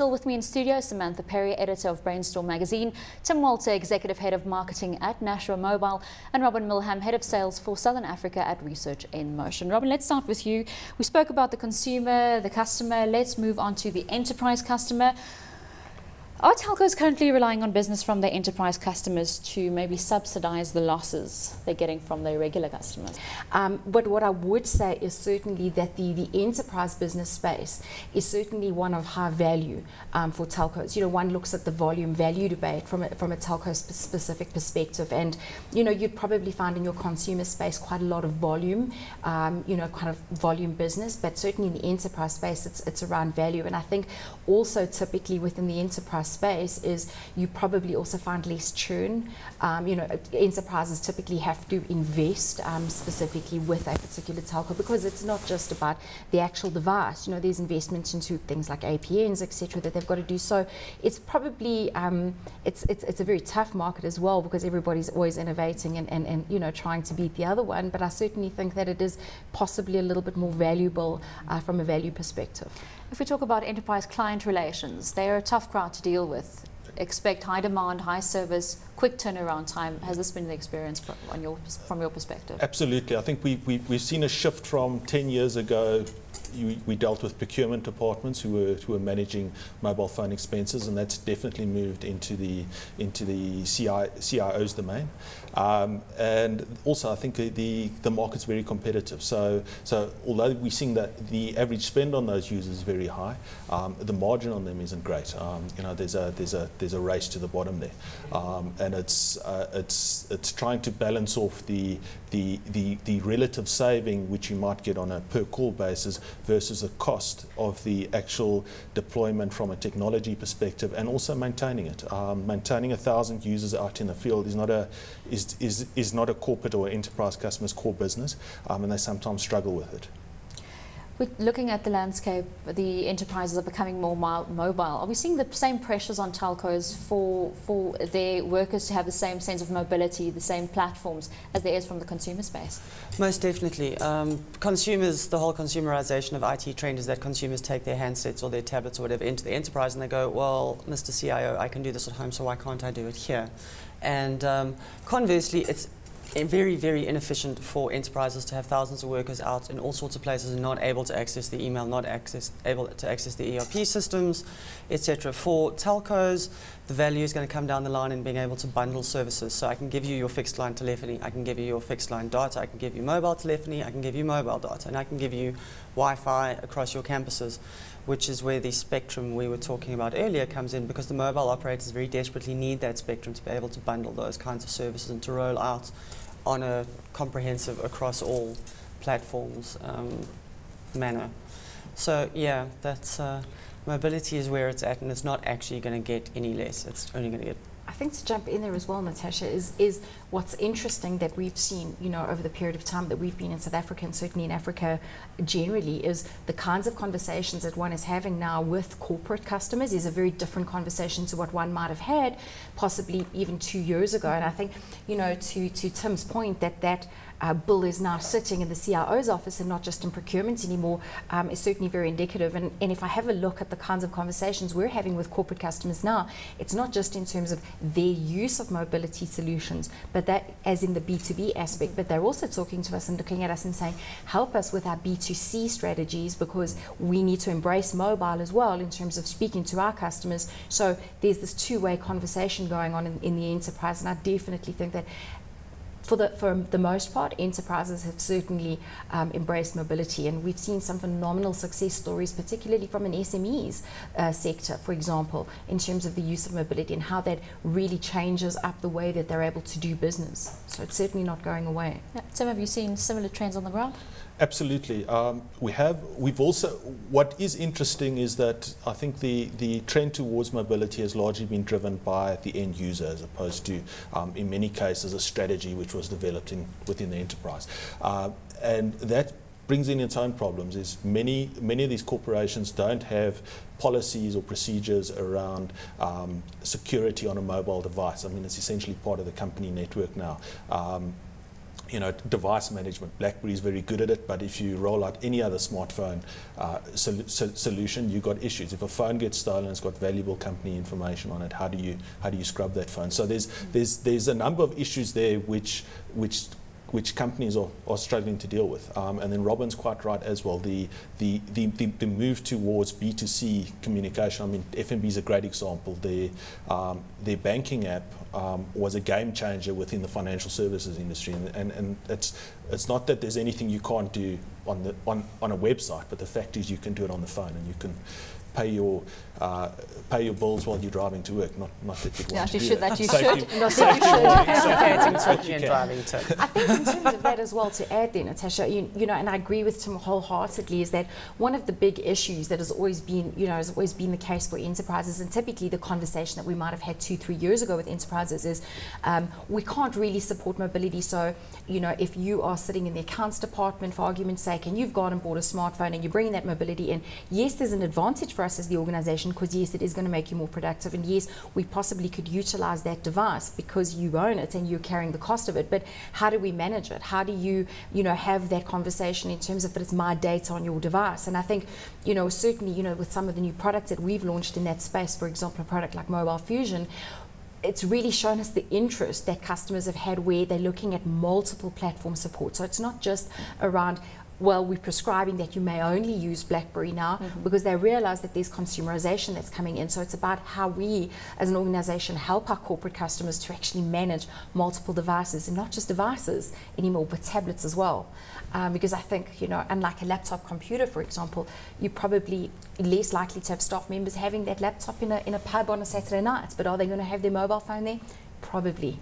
still with me in studio, Samantha Perry, editor of Brainstorm magazine, Tim Walter, executive head of marketing at Nashua Mobile, and Robin Milham, head of sales for Southern Africa at Research in Motion. Robin, let's start with you. We spoke about the consumer, the customer. Let's move on to the enterprise customer. Are telcos currently relying on business from their enterprise customers to maybe subsidize the losses they're getting from their regular customers? But what I would say is certainly that the enterprise business space is certainly one of high value for telcos. You know, one looks at the volume value debate from a telco specific perspective, and you know, you'd probably find in your consumer space quite a lot of volume, you know, kind of volume business, but certainly in the enterprise space it's around value. And I think also typically within the enterprise space is you probably also find less churn. You know, enterprises typically have to invest specifically with a particular telco, because it's not just about the actual device. You know, there's investments into things like APNs, etc., that they've got to do. So it's probably it's a very tough market as well, because everybody's always innovating and you know, trying to beat the other one. But I certainly think that it is possibly a little bit more valuable from a value perspective. If we talk about enterprise client relations, they're a tough crowd to deal with. Expect high demand, high service, quick turnaround time. Has this been the experience from your perspective? Absolutely. I think we've seen a shift from 10 years ago. We dealt with procurement departments who were managing mobile phone expenses, and that's definitely moved into the CIO's domain. And also, I think the market's very competitive. So although we're seeing that the average spend on those users is very high, the margin on them isn't great. You know, there's a race to the bottom there, and it's trying to balance off the relative saving which you might get on a per call basis versus the cost of the actual deployment from a technology perspective, and also maintaining it. Maintaining 1,000 users out in the field is not a corporate or enterprise customer's core business, and they sometimes struggle with it. Looking at the landscape, the enterprises are becoming more mobile. Are we seeing the same pressures on telcos for their workers to have the same sense of mobility, the same platforms as there is from the consumer space? Most definitely. Consumers, the whole consumerization of IT trend is that consumers take their handsets or their tablets or whatever into the enterprise and they go, well, Mr. CIO, I can do this at home, so why can't I do it here? And conversely, it's very, very inefficient for enterprises to have thousands of workers out in all sorts of places and not able to access the email, able to access the ERP systems, etc. For telcos, the value is going to come down the line in being able to bundle services. So I can give you your fixed line telephony, I can give you your fixed line data, I can give you mobile telephony, I can give you mobile data, and I can give you Wi-Fi across your campuses, which is where the spectrum we were talking about earlier comes in, because the mobile operators very desperately need that spectrum to be able to bundle those kinds of services and to roll out on a comprehensive across all platforms manner. So yeah, that's mobility is where it's at, and it's not actually going to get any less. It's only going to get. I think to jump in there as well, Natasha, is what's interesting that we've seen, you know, over the period of time that we've been in South Africa, and certainly in Africa generally, is the kinds of conversations that one is having now with corporate customers is a very different conversation to what one might have had possibly even 2 years ago. And I think, you know, to Tim's point, that bill is now sitting in the CIO's office and not just in procurement anymore, is certainly very indicative. And if I have a look at the kinds of conversations we're having with corporate customers now, it's not just in terms of their use of mobility solutions, but that as in the B2B aspect, but they're also talking to us and looking at us and saying, help us with our B2C strategies, because we need to embrace mobile as well in terms of speaking to our customers. So there's this two-way conversation going on in the enterprise, and I definitely think that for the most part, enterprises have certainly embraced mobility, and we've seen some phenomenal success stories, particularly from an SMEs sector, for example, in terms of the use of mobility and how that really changes up the way that they're able to do business. So it's certainly not going away. Yeah. Tim, have you seen similar trends on the ground? Absolutely. We've also, what is interesting is that I think the trend towards mobility has largely been driven by the end user, as opposed to, in many cases, a strategy which was developed within the enterprise. And that brings in its own problems. Is many of these corporations don't have policies or procedures around security on a mobile device. I mean, it's essentially part of the company network now. device management. BlackBerry is very good at it, but if you roll out any other smartphone solution, you've got issues. If a phone gets stolen, it's got valuable company information on it. How do you scrub that phone? So there's a number of issues there which companies are struggling to deal with. And then Robin's quite right as well. The move towards B2C communication. I mean, FNB is a great example. Their banking app was a game changer within the financial services industry. And it's not that there's anything you can't do on a website, but the fact is you can do it on the phone, and you can pay your bills while you're driving to work. Not that you'd want to do that. You should. I think in terms of that as well, to add there, Natasha, you know, and I agree with Tim wholeheartedly, is that one of the big issues that has always been, the case for enterprises, and typically the conversation that we might have had 2-3 years ago with enterprises is we can't really support mobility. So, you know, if you are sitting in the accounts department, for argument's sake, and you've gone and bought a smartphone and you're bringing that mobility in, yes, there's an advantage for us as the organization, because yes, it is going to make you more productive, and yes, we possibly could utilize that device because you own it and you're carrying the cost of it. But how do we manage it? How do you have that conversation in terms of, but it's my data on your device? And I think, certainly, with some of the new products that we've launched in that space, for example, a product like Mobile Fusion, it's really shown us the interest that customers have had where they're looking at multiple platform support. So it's not just around, well, we're prescribing that you may only use BlackBerry now, because they realize that there's consumerization that's coming in. So it's about how we as an organization help our corporate customers to actually manage multiple devices, and not just devices anymore, but tablets as well. Because I think, unlike a laptop computer, for example, you're probably less likely to have staff members having that laptop in a pub on a Saturday night, but are they going to have their mobile phone there? Probably.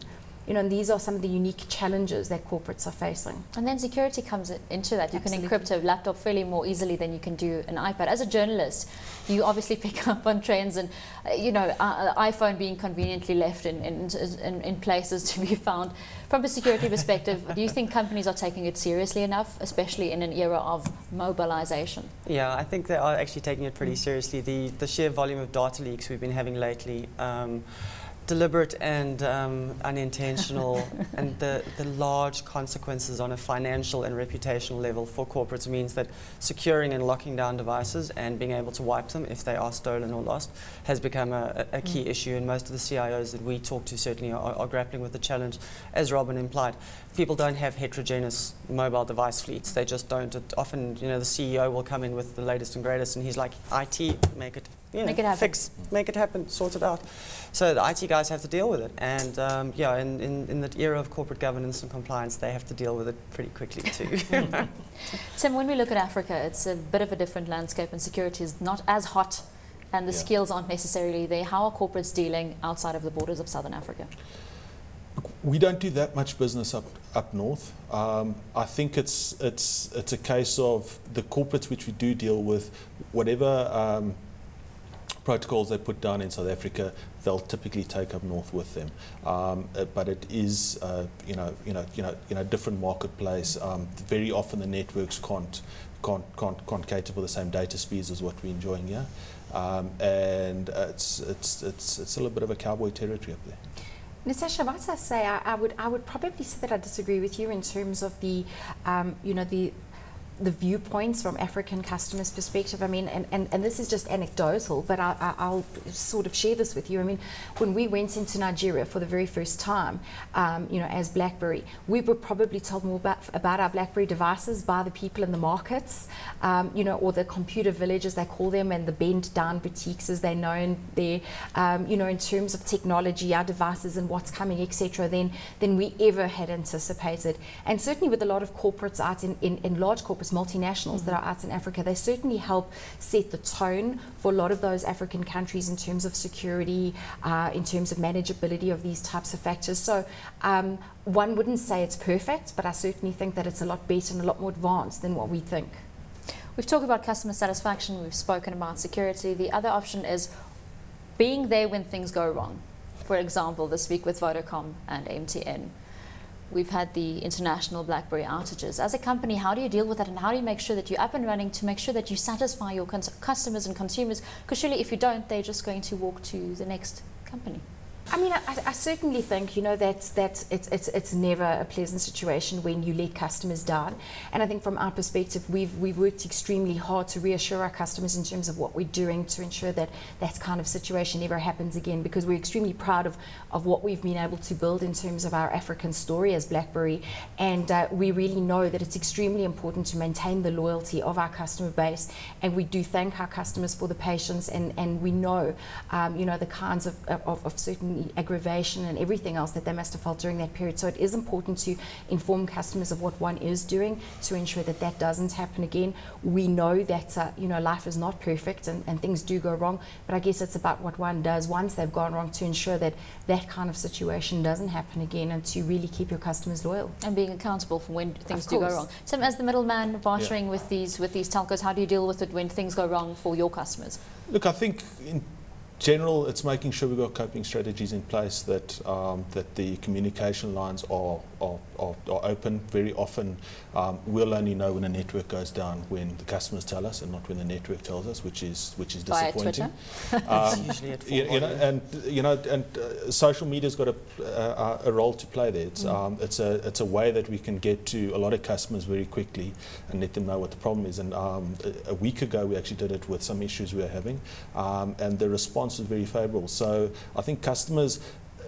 And these are some of the unique challenges that corporates are facing. And then security comes into that. You Absolutely. Can encrypt a laptop fairly more easily than you can do an iPad. As a journalist, you obviously pick up on trends, and iPhone being conveniently left in places to be found. From a security perspective, do you think companies are taking it seriously enough, especially in an era of mobilization? Yeah, I think they are actually taking it pretty seriously. The sheer volume of data leaks we've been having lately, deliberate and unintentional, and the large consequences on a financial and reputational level for corporates means that securing and locking down devices and being able to wipe them if they are stolen or lost has become a key issue, and most of the CIOs that we talk to certainly are grappling with the challenge, as Robin implied. People don't have heterogeneous mobile device fleets. They just don't. Often, the CEO will come in with the latest and greatest, and he's like, IT, make it happen. Make it happen, sort it out. So the IT guys have to deal with it, and in the era of corporate governance and compliance, they have to deal with it pretty quickly too. Tim, when we look at Africa, it's a bit of a different landscape, and security is not as hot, and the skills aren't necessarily there. How are corporates dealing outside of the borders of Southern Africa? We don't do that much business up north. I think it's a case of the corporates which we do deal with, whatever protocols they put down in South Africa, they'll typically take up north with them. But it is, different marketplace. Very often the networks can't cater for the same data speeds as what we're enjoying here, and it's a little bit of a cowboy territory up there. Natasha, might I say, I would probably say that I disagree with you in terms of the viewpoints from African customers' perspective. I mean, and this is just anecdotal, but I'll sort of share this with you. I mean, when we went into Nigeria for the very first time, as BlackBerry, we were probably told more about our BlackBerry devices by the people in the markets, or the computer villages they call them, and the bend down boutiques as they're known there, in terms of technology, our devices and what's coming, etc., than we ever had anticipated. And certainly with a lot of corporates out in large corporates, multinationals that are out in Africa, they certainly help set the tone for a lot of those African countries in terms of security, in terms of manageability of these types of factors. So one wouldn't say it's perfect, but I certainly think that it's a lot better and a lot more advanced than what we think. We've talked about customer satisfaction, we've spoken about security. The other option is being there when things go wrong. For example, this week with Vodacom and MTN. We've had the international BlackBerry outages. As a company, how do you deal with that, and how do you make sure that you're up and running to make sure that you satisfy your customers and consumers? Because surely if you don't, they're just going to walk to the next company. I mean, I certainly think, you know, that it's never a pleasant situation when you let customers down. And I think from our perspective, we've worked extremely hard to reassure our customers in terms of what we're doing to ensure that that kind of situation never happens again, because we're extremely proud of what we've been able to build in terms of our African story as BlackBerry. And we really know that it's extremely important to maintain the loyalty of our customer base. And we do thank our customers for the patience, and we know, you know, the kinds of certain aggravation and everything else that they must have felt during that period. So it is important to inform customers of what one is doing to ensure that that doesn't happen again. We know that you know, life is not perfect and things do go wrong, but I guess it's about what one does once they've gone wrong to ensure that that kind of situation doesn't happen again, and to really keep your customers loyal. And being accountable for when things do go wrong. So as the middleman bartering with these telcos, how do you deal with it when things go wrong for your customers? Look, I think in general, it's making sure we've got coping strategies in place, that that the communication lines are open. Very often, we'll only know when a network goes down when the customers tell us, and not when the network tells us, which is disappointing. Usually at you know, and social media's got a role to play there. It's a way that we can get to a lot of customers very quickly and let them know what the problem is. And a week ago, we actually did it with some issues we were having, and the response was very favourable. So I think customers,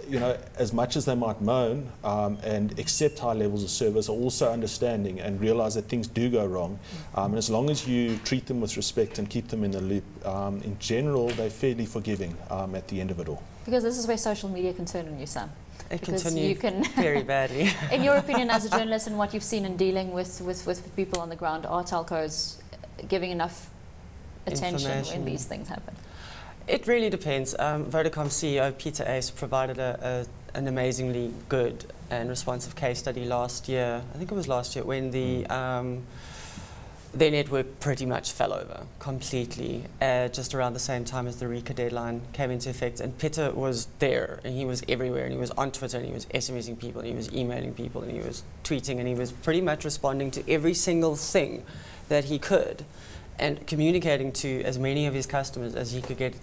you know, as much as they might moan and accept high levels of service, are also understanding and realise that things do go wrong. And as long as you treat them with respect and keep them in the loop, in general, they're fairly forgiving at the end of it all. Because this is where social media can turn on you, Sam. It can turn you very badly. In your opinion, as a journalist, and what you've seen in dealing with people on the ground, are telcos giving enough attention when these things happen? It really depends. Vodacom CEO Peter Ace provided an amazingly good and responsive case study last year. I think it was last year, when their network pretty much fell over completely, just around the same time as the RICA deadline came into effect. And Peter was there, and he was everywhere, and he was on Twitter, and he was SMSing people, and he was emailing people, and he was tweeting, and he was pretty much responding to every single thing that he could, and communicating to as many of his customers as he could get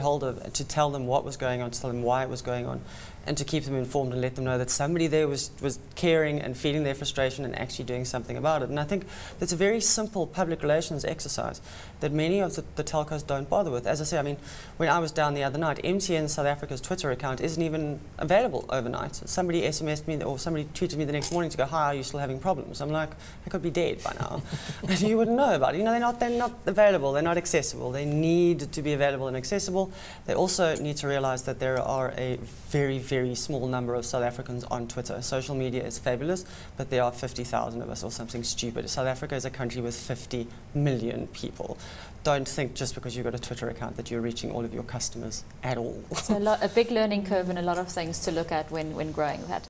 hold of, to tell them what was going on, to tell them why it was going on, and to keep them informed and let them know that somebody there was caring and feeling their frustration and actually doing something about it. And I think that's a very simple public relations exercise that many of the telcos don't bother with. As I say, I mean, when I was down the other night, MTN South Africa's Twitter account isn't even available overnight. Somebody SMS'd me, or somebody tweeted me the next morning to go, "Hi, are you still having problems?" I'm like, I could be dead by now. And you wouldn't know about it. You know, they're not available, they're not accessible. They need to be available and accessible. They also need to realize that there are a very small number of South Africans on Twitter. Social media is fabulous, but there are 50,000 of us, or something stupid. South Africa is a country with 50 million people. Don't think just because you've got a Twitter account that you're reaching all of your customers at all. So a big learning curve and a lot of things to look at when growing that.